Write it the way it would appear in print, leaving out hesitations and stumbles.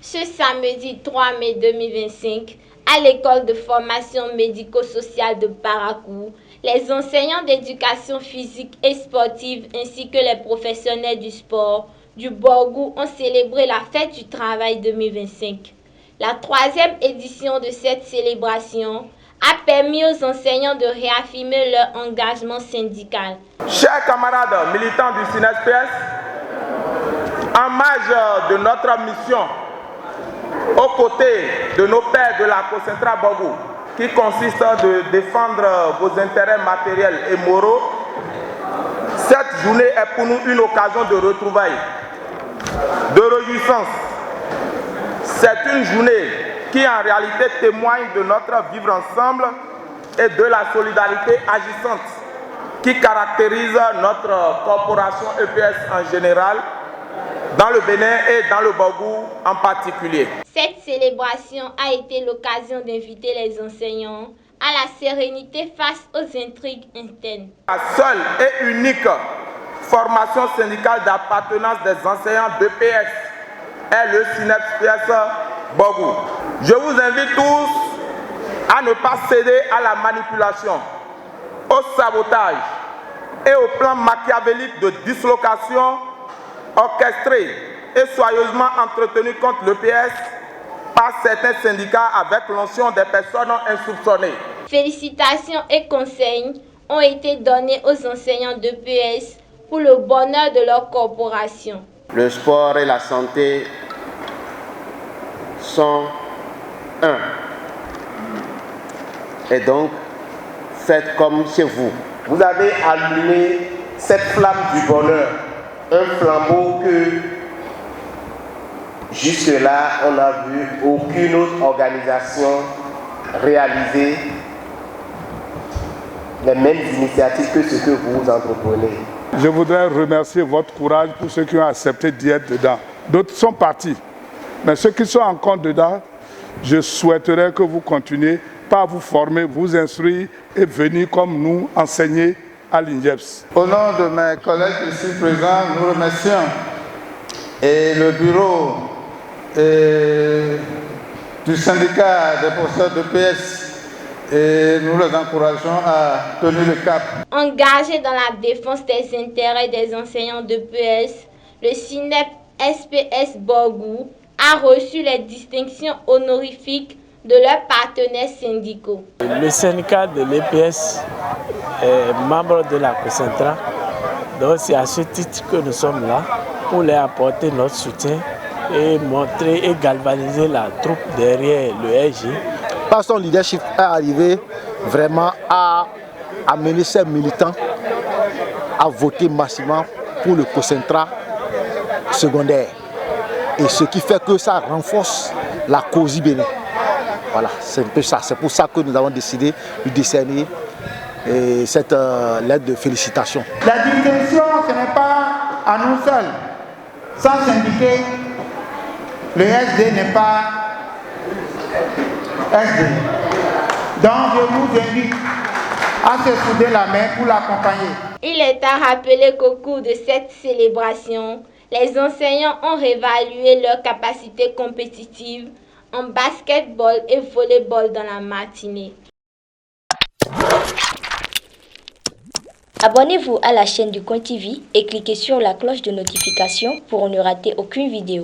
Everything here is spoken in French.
Ce samedi 3 mai 2025, à l'école de formation médico-sociale de Parakou, les enseignants d'éducation physique et sportive ainsi que les professionnels du sport du Borgou ont célébré la fête du travail 2025. La troisième édition de cette célébration a permis aux enseignants de réaffirmer leur engagement syndical. Chers camarades militants du SYNESPS, en marge de notre mission, aux côtés de nos pères de la Concentra Borgou, qui consiste de défendre vos intérêts matériels et moraux, cette journée est pour nous une occasion de retrouvailles, de réjouissance. C'est une journée qui en réalité témoigne de notre vivre ensemble et de la solidarité agissante qui caractérise notre corporation EPS en général, dans le Bénin et dans le Borgou en particulier. Cette célébration a été l'occasion d'inviter les enseignants à la sérénité face aux intrigues internes. La seule et unique formation syndicale d'appartenance des enseignants d'EPS est le SYNESPS Borgou. Je vous invite tous à ne pas céder à la manipulation, au sabotage et au plan machiavélique de dislocation orchestré et soigneusement entretenu contre l'EPS par certains syndicats avec l'onction des personnes insoupçonnées. Félicitations et conseils ont été donnés aux enseignants d'EPS pour le bonheur de leur corporation. Le sport et la santé sont un. Et donc, faites comme chez vous. Vous avez allumé cette flamme du bonheur, un flambeau que jusque-là, on n'a vu aucune autre organisation réaliser les mêmes initiatives que ce que vous entreprenez. Je voudrais remercier votre courage pour ceux qui ont accepté d'y être dedans. D'autres sont partis. Mais ceux qui sont encore dedans, je souhaiterais que vous continuiez par vous former, vous instruire et venir comme nous enseigner à l'INJEPS. Au nom de mes collègues ici présents, nous remercions et le bureau du syndicat des professeurs d'EPS et nous les encourageons à tenir le cap. Engagé dans la défense des intérêts des enseignants d'EPS, le SYNESPS Borgou a reçu les distinctions honorifiques de leurs partenaires syndicaux. Le syndicat de l'EPS est membre de la Concentra, donc c'est à ce titre que nous sommes là pour leur apporter notre soutien et montrer et galvaniser la troupe derrière le RG. Par son leadership est arrivé vraiment à amener ses militants à voter massivement pour le Concentra secondaire. Et ce qui fait que ça renforce la cause Bénin. Voilà, c'est un peu ça. C'est pour ça que nous avons décidé de décerner cette lettre de félicitations. La distinction, ce n'est pas à nous seuls. Sans syndiquer, le SD n'est pas SD. Donc je vous invite à se souder la main pour l'accompagner. Il est à rappeler qu'au cours de cette célébration, les enseignants ont réévalué leurs capacités compétitives en basketball et volleyball dans la matinée. Abonnez-vous à la chaîne du Coin TV et cliquez sur la cloche de notification pour ne rater aucune vidéo.